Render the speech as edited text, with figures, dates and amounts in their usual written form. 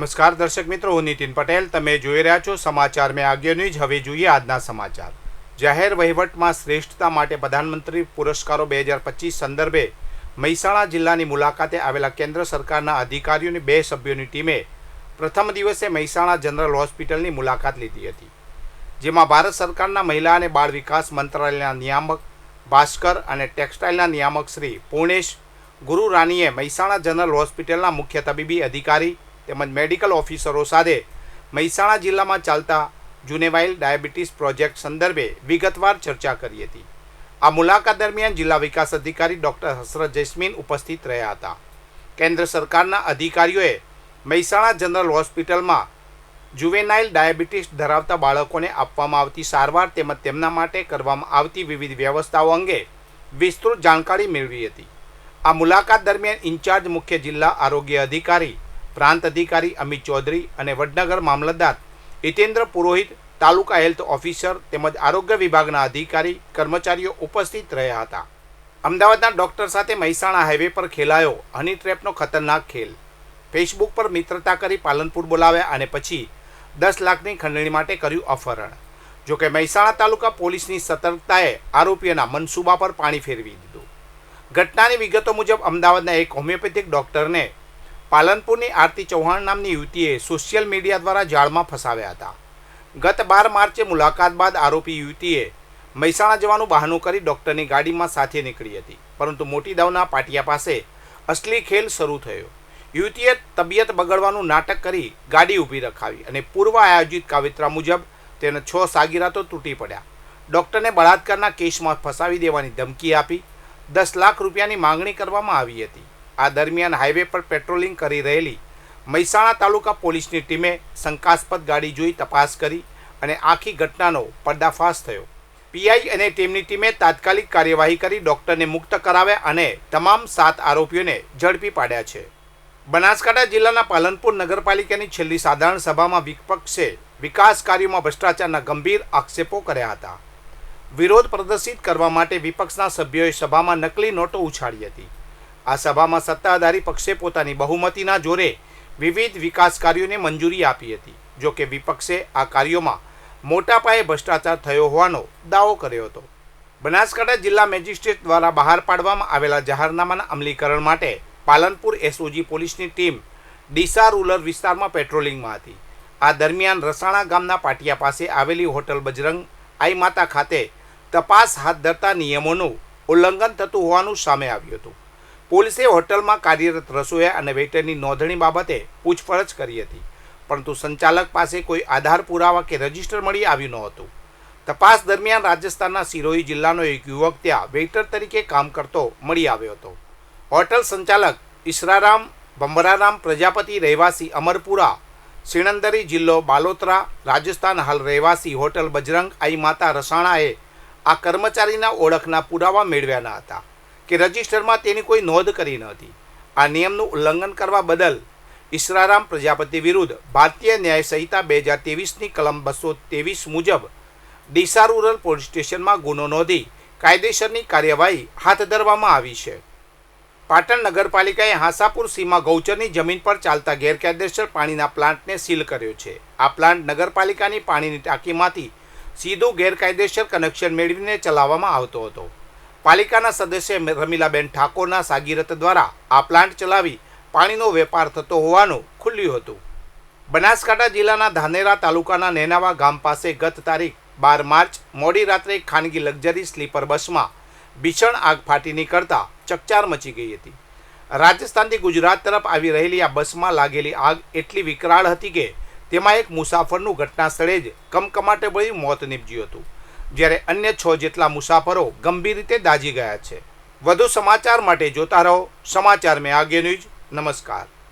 નમસ્કાર દર્શક મિત્રો, હું નીતિન પટેલ. તમે જોઈ રહ્યા છો સમાચાર મેં આગ્યો ન્યૂઝ. હવે જોઈએ આજના સમાચાર. જાહેર વહીવટમાં શ્રેષ્ઠતા માટે પ્રધાનમંત્રી પુરસ્કારો 2025 સંદર્ભે મહેસાણા જિલ્લાની મુલાકાતે આવેલા કેન્દ્ર સરકારના અધિકારીઓની 2 સભ્યોની ટીમે પ્રથમ દિવસે મહેસાણા જનરલ હોસ્પિટલની મુલાકાત લીધી હતી, જેમાં ભારત સરકારના મહિલા અને બાળ વિકાસ મંત્રાલયના નિયામક ભાસ્કર અને ટેક્સટાઇલના નિયામક શ્રી પૂર્ણેશ ગુરુરાનીએ મહેસાણા જનરલ હોસ્પિટલના મુખ્ય તબીબી અધિકારી તેમજ મેડિકલ ઓફિસરો સાથે મહેસાણા જિલ્લામાં ચાલતા જુનેવાઇલ ડાયાબિટીસ પ્રોજેક્ટ સંદર્ભે વિગતવાર ચર્ચા કરી હતી. આ મુલાકાત દરમિયાન જિલ્લા વિકાસ અધિકારી ડૉક્ટર હસરત જૈસ્મીન ઉપસ્થિત રહ્યા હતા. કેન્દ્ર સરકારના અધિકારીઓએ મહેસાણા જનરલ હોસ્પિટલમાં જુવેનાઇલ ડાયાબિટીસ ધરાવતા બાળકોને આપવામાં આવતી સારવાર તેમજ તેમના માટે કરવામાં આવતી વિવિધ વ્યવસ્થાઓ અંગે વિસ્તૃત જાણકારી મેળવી હતી. આ મુલાકાત દરમિયાન ઇન્ચાર્જ મુખ્ય જિલ્લા આરોગ્ય અધિકારી પ્રાંત અધિકારી અમિત ચૌધરી અને વડનગર મામલતદાર હિતેન્દ્ર પુરોહિત, તાલુકા હેલ્થ ઓફિસર તેમજ આરોગ્ય વિભાગના અધિકારી કર્મચારીઓ ઉપસ્થિત રહ્યા હતા. અમદાવાદના ડોક્ટર સાથે મહેસાણા હાઈવે પર ખેલાયો હની ટ્રેપનો ખતરનાક ખેલ. ફેસબુક પર મિત્રતા કરી પાલનપુર બોલાવ્યા અને પછી 10 લાખની ખંડણી માટે કર્યું અપહરણ. જોકે મહેસાણા તાલુકા પોલીસની સતર્કતાએ આરોપીઓના મનસૂબા પર પાણી ફેરવી દીધું. ઘટનાની વિગતો મુજબ અમદાવાદના એક હોમિયોપેથિક ડોક્ટરને પાલનપુરની આરતી ચૌહાણ નામની યુવતીએ સોશિયલ મીડિયા દ્વારા જાળમાં ફસાવ્યા હતા. ગત 12 માર્ચે મુલાકાત બાદ આરોપી યુવતીએ મહેસાણા જવાનું બહાનું કરી ડોક્ટરની ગાડીમાં સાથે નીકળી હતી, પરંતુ મોટી દાવના પાટિયા પાસે અસલી ખેલ શરૂ થયો. યુવતીએ તબિયત બગડવાનું નાટક કરી ગાડી ઊભી રખાવી અને પૂર્વ આયોજિત કાવતરા મુજબ તેને 6 સાગીરાતો તૂટી પડ્યા. ડોક્ટરને બળાત્કારના કેસમાં ફસાવી દેવાની ધમકી આપી 10 લાખ રૂપિયાની માંગણી કરવામાં આવી હતી. આ દરમિયાન હાઈવે પર પેટ્રોલિંગ કરી રહેલી મહેસાણા તાલુકા પોલીસની ટીમે શંકાસ્પદ ગાડી જોઈ તપાસ કરી અને આખી ઘટનાનો પર્દાફાશ થયો. પીઆઈ અને તેમની ટીમે તાત્કાલિક કાર્યવાહી કરી ડોક્ટરને મુક્ત કરાવ્યા અને તમામ 7 આરોપીઓને ઝડપી પાડ્યા છે. બનાસકાંઠા જિલ્લાના પાલનપુર નગરપાલિકાની છેલ્લી સાધારણ સભામાં વિપક્ષે વિકાસ કાર્યોમાં ભ્રષ્ટાચારના ગંભીર આક્ષેપો કર્યા હતા. વિરોધ પ્રદર્શિત કરવા માટે વિપક્ષના સભ્યોએ સભામાં નકલી નોટો ઉછાળી હતી. આ સભામાં સત્તાધારી પક્ષે પોતાની બહુમતીના જોરે વિવિધ વિકાસ કાર્યોને મંજૂરી આપી હતી. જો કે વિપક્ષે આ કાર્યોમાં મોટા પાયે ભ્રષ્ટાચાર થયો હોવાનો દાવો કર્યો હતો. બનાસકાંઠા જિલ્લા મેજિસ્ટ્રેટ દ્વારા બહાર પાડવામાં આવેલા જાહેરનામાના અમલીકરણ માટે પાલનપુર એસઓજી પોલીસની ટીમ ડીસા રૂરલ વિસ્તારમાં પેટ્રોલિંગમાં હતી. આ દરમિયાન રસાણા ગામના પાટિયા પાસે આવેલી હોટલ બજરંગ આઈ માતા ખાતે તપાસ હાથ ધરતા નિયમોનું ઉલ્લંઘન થતું હોવાનું સામે આવ્યું હતું. પોલીસે હોટલમાં કાર્યરત રસોઈયા અને વેઇટરની નોંધણી બાબતે પૂછપરછ કરી હતી, પરંતુ સંચાલક પાસે કોઈ આધાર પુરાવા કે રજિસ્ટર મળી આવ્યું ન હતું. તપાસ દરમિયાન રાજસ્થાનના સિરોહી જિલ્લાનો એક યુવક ત્યાં વેઇટર તરીકે કામ કરતો મળી આવ્યો હતો. હોટલ સંચાલક ઈશરારામ ભંબરારામ પ્રજાપતિ, રહેવાસી અમરપુરા, સિણંદરી, જિલ્લો બાલોતરા, રાજસ્થાન, હાલ રહેવાસી હોટલ બજરંગ આઈ માતા રસાણાએ આ કર્મચારીના ઓળખના પુરાવા મેળવ્યા ન હતા કે રજિસ્ટરમાં તેની કોઈ નોંધ કરી ન હતી. આ નિયમનું ઉલ્લંઘન કરવા બદલ ઈશરારામ પ્રજાપતિ વિરુદ્ધ ભારતીય ન્યાય સંહિતા 2023ની કલમ 223 મુજબ ડીસા રૂરલ પોલીસ સ્ટેશનમાં ગુનો નોંધી કાયદેસરની કાર્યવાહી હાથ ધરવામાં આવી છે. પાટણ નગરપાલિકાએ હાંસાપુર સીમા ગૌચરની જમીન પર ચાલતા ગેરકાયદેસર પાણીના પ્લાન્ટને સીલ કર્યો છે. આ પ્લાન્ટ નગરપાલિકાની પાણીની ટાંકીમાંથી સીધું ગેરકાયદેસર કનેક્શન મેળવીને ચલાવવામાં આવતો હતો. પાલિકાના સદસ્ય રમીલાબેન ઠાકોરના સાગીરત દ્વારા આ પ્લાન્ટ ચલાવી પાણીનો વેપાર થતો હોવાનું ખુલ્યું હતું. બનાસકાંઠા જિલ્લાના ધાનેરા તાલુકાના નેનાવા ગામ પાસે ગત તારીખ 12 માર્ચ મોડી રાત્રે ખાનગી લક્ઝરી સ્લીપર બસમાં ભીષણ આગ ફાટી નીકળતા ચકચાર મચી ગઈ હતી. રાજસ્થાનથી ગુજરાત તરફ આવી રહેલી આ બસમાં લાગેલી આગ એટલી વિકરાળ હતી કે તેમાં એક મુસાફરનું ઘટના સ્થળે જ કમકમાટે ભર્યું મોત નીપજ્યું હતું, જ્યારે અન્ય 6 જેટલા મુસાફરો ગંભીર રીતે દાઝી ગયા છે. વધુ સમાચાર માટે જોતા રહો સમાચાર મેં આગ્યો ન્યૂઝ. નમસ્કાર.